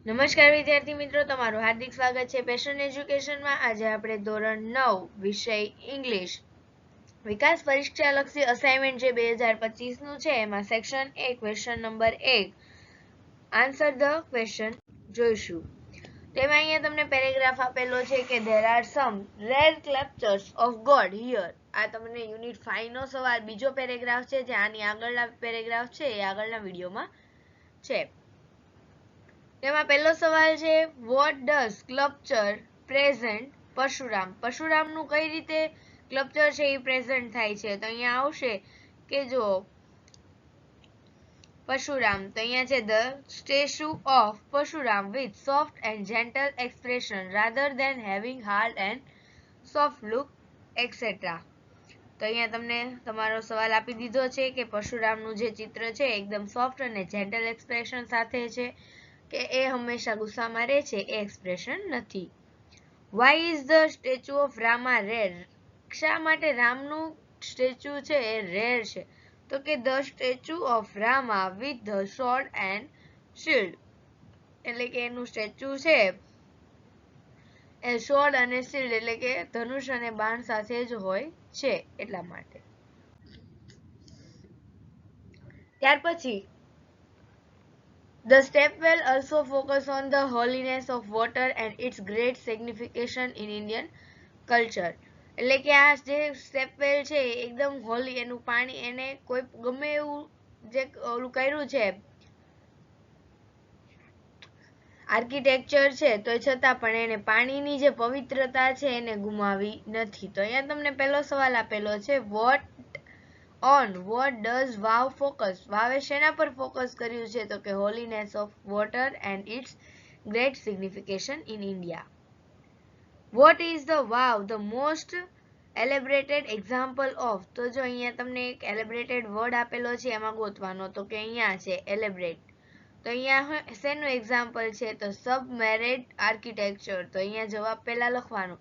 નમસ્કાર વિદ્યાર્થી મિત્રો, તમારું હાર્દિક સ્વાગત છે પેશન એજ્યુકેશનમાં. આજે આપણે ધોરણ 9 વિષય ઇંગ્લિશ વિકાસ પરીક્ષા લક્ષી અસાઇનમેન્ટ જે 2025 નું છે એમાં section 1 question number 1 answer the question જોઈશું. તેમાં અહીંયા તમને પેરેગ્રાફ આપેલો છે કે there are some rare clusters of God here. આ તમને યુનિટ 5 નો સવાલ બીજો પેરેગ્રાફ છે, જે આની આગળના પેરેગ્રાફ છે એ આગળના વિડીયોમાં છે. તેમાં પહેલો સવાલ છે what does sculpture present Parshuram. પરશુરામનું કઈ રીતે સ્કલ્પચર છે એ પ્રેઝન્ટ થાય છે. તો અહીંયા આવશે કે જો પરશુરામ, તો અહીંયા છે the statue of Parshuram with soft and gentle expression rather than having hard and soft look etc. તો અહીંયા તમને તમારો સવાલ આપી દીધો છે કે પરશુરામનું જે ચિત્ર છે એકદમ સોફ્ટ અને જેન્ટલ એક્સપ્રેશન સાથે છે, કે એ હંમેશા ગુસ્સામાં રહે છે, એ એક્સપ્રેશન નથી. Why is the statue of Rama rare? શા માટે રામનું સ્ટેચ્યુ છે એ રેર છે? તો કે the statue of Rama with the sword and shield, એટલે કે એનું સ્ટેચ્યુ છે એ sword અને shield એટલે કે ધનુષ અને બાણ સાથે જ હોય છે એટલા માટે. ત્યાર પછી the stepwell also focus on the holiness of water and its great signification in Indian culture. એટલે કે આ જે સ્ટેપવેલ છે એકદમ હોલી, એનું પાણી એને કોઈ ગમે એવું જે ઓલું કર્યું છે આર્કિટેક્ચર છે તો છતાં પણ એને પાણીની જે પવિત્રતા છે એને ગુમાવી નથી. તો અહીંયા તમને પહેલો સવાલ આપેલો છે what does wow focus. વાવે શેના પર ફોકસ કર્યું છે? તો કે holiness of water and its great signification in India. What is the wow the most elaborated example of. તો જો અહીંયા તમને એક elaborated word આપેલો છે એમાં ગોતવાનો, તો કે અહીંયા છે elaborate. તો અહીંયા શેનું એક્ઝામ્પલ છે? તો submarine architecture. તો અહીંયા જવાબ પહેલા લખવાનો.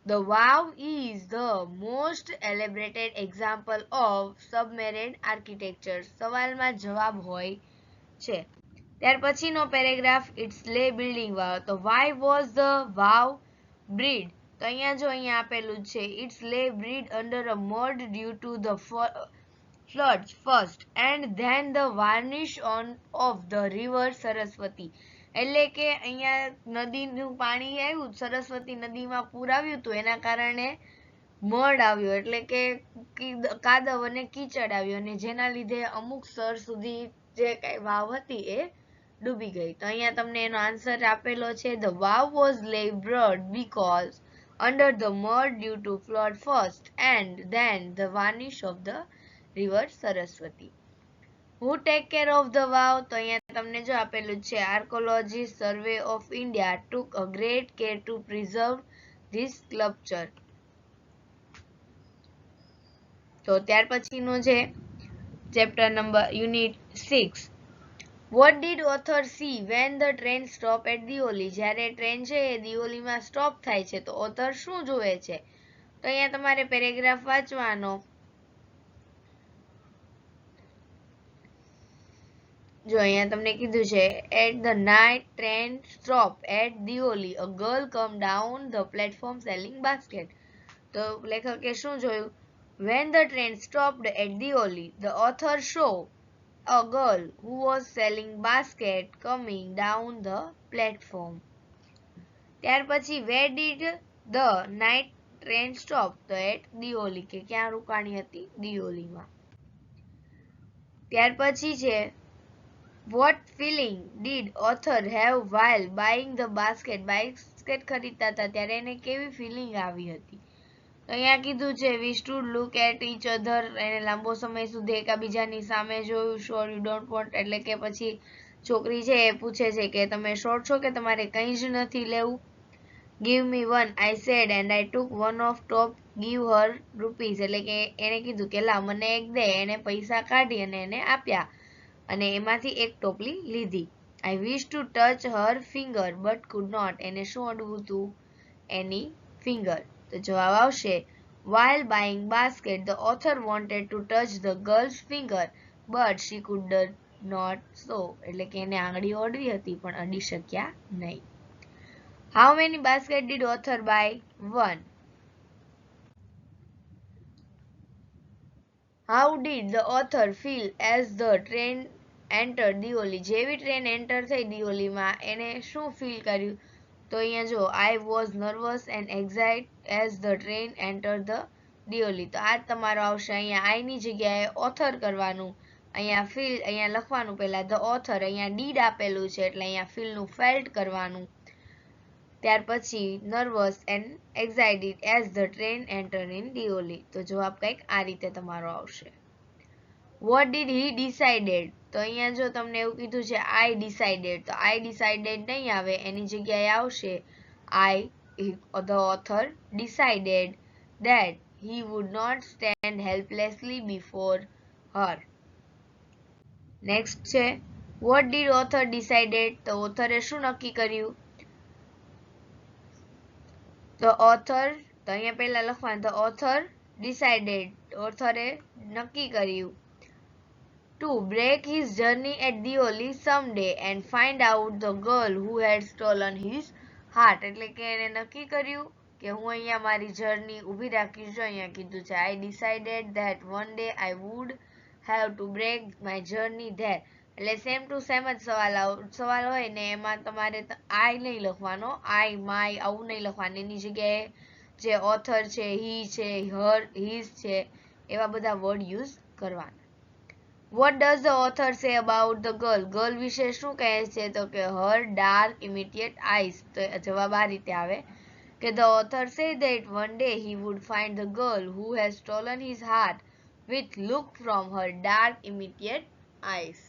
The wow is the most elaborated example of submarine architecture. સવાલમાં જવાબ હોય છે. ત્યાર પછીનો paragraph it's lay building wow. તો why was the wow built? તો અહીંયા જો અહીંયા આપેલું છે it's lay built under a mud due to the floods first and then the varnish on of the river Saraswati. એટલે કે અહીંયા નદીનું પાણી આવ્યું, સરસ્વતી નદીમાં પૂર આવ્યું હતું, એના કારણે મડ આવ્યો એટલે કે કાદવ અને કીચડ આવ્યો, અને જેના લીધે અમુક સ્તર સુધી જે કઈ વાવ હતી એ ડૂબી ગઈ. તો અહીંયા તમને એનો આન્સર આપેલો છે the wow was laboured because under the mud due to flood first and then the varnish of the river Saraswati. Who take care of the wow? તો અહીંયા તમને જો આપેલું છે Archaeological Survey of India took a great care to preserve this sculpture. તો ત્યાર પછીનો છે chapter number unit 6. What did author see when the train stopped at Dioli? જ્યારે ટ્રેન છે એ દિયોલીમાં સ્ટોપ થાય છે તો ઓથર શું જોવે છે? તો અહીંયા તમારે પેરેગ્રાફ વાંચવાનો. જો અહીંયા તમને કીધું છે at the night train stop at Dioli a girl come down the platform selling basket. તો લેખકે શું જોયું? When the train stopped at Dioli, the author saw a girl who was selling basket coming down the platform. ત્યાર પછી where did the night train stop? તો at Dioli, કે ક્યાં રોકાણી હતી? દિયોલીમાં. ત્યાર પછી છે what feeling did author have while buying the basket? Basket ખરીદતા હતા ત્યારે એને કેવી ફિલિંગ આવી હતી? તો અહીંયા કીધું છે we stood look at each other. એને લાંબો સમય સુધી એકાબીજાની સામે જોયું. sure you don't want એટલે કે પછી છોકરી છે એ પૂછે છે કે તમે શોર્ટ છો કે તમારે કંઈ જ નથી લેવું? give me one I said and I took one of top. give her rupees એટલે કે એને કીધું કે લા મને એક દે. એને પૈસા કાઢી અને એને આપ્યા અને એમાંથી એક ટોપલી લીધી. I wish to touch her finger but could not. એને શું અડવું હતું? એની ફિંગર. તો જવાબ આવશે while buying basket the author wanted to touch the girl's finger but she could not so. એટલે કે એને આંગળી ઓડવી હતી પણ અડી શક્યા નહીં. How many baskets did author buy? 1. How did the author feel as the train entered Deoli? જેવી ટ્રેન એન્ટર થઈ દિયોલીમાં એને શું ફીલ કર્યું? તો અહીંયા જો I was nervous and excited as the train entered the Deoli. તો આ તમારો આવશે. અહીંયા I ની જગ્યાએ author કરવાનું. અહીંયા feel અહીંયા લખવાનું પહેલા the author. અહીંયા did આપેલું છે એટલે અહીંયા feel નું felt કરવાનું. ત્યાર પછી nervous and excited as the train enter in Deoli. તો જવાબ કંઈક આ રીતે તમારો આવશે. What did he decided? તો અહીંયા જો તમને એવું કીધું છે આઈ ડિસાઇડેડ, તો આઈ ડિસાઇડેડ નહીં આવે, એની જગ્યાએ આવશે I the author decided that he would not stand helplessly before her. Next છે વોટ ડીડ ઓથર ડિસાઇડેડ? તો ઓથરે શું નક્કી કર્યું? The author, તો અહીંયા પહેલા લખવાનું the author decided, authore નક્કી કર્યું to break his journey at Deoli someday and find out the girl who had stolen his heart. એટલે કે એને નક્કી કર્યું કે હું અહીંયા મારી જર્ની ઊભી રાખીશ. જો અહીંયા કીધું છે I decided that one day I would have to break my journey there. એટલે સેમ ટુ સેમ જ સવાલ હોય ને એમાં તમારે આઈ નહીં લખવાનો, આઈ માય આવું નહીં લખવાનું. એની જગ્યાએ જે ઓથર છે, હી છે, હર, હિઝ છે, એવા બધા વર્ડ યુઝ કરવાના. What does the author say about the girl? Girl વિશે શું કહે છે? તો કે હર ડાર્ક ઇમિડિયેટ આઈઝ. તો જવાબ આ રીતે આવે કે the author say that one day he would find the girl who has stolen his heart with look from her dark immediate eyes.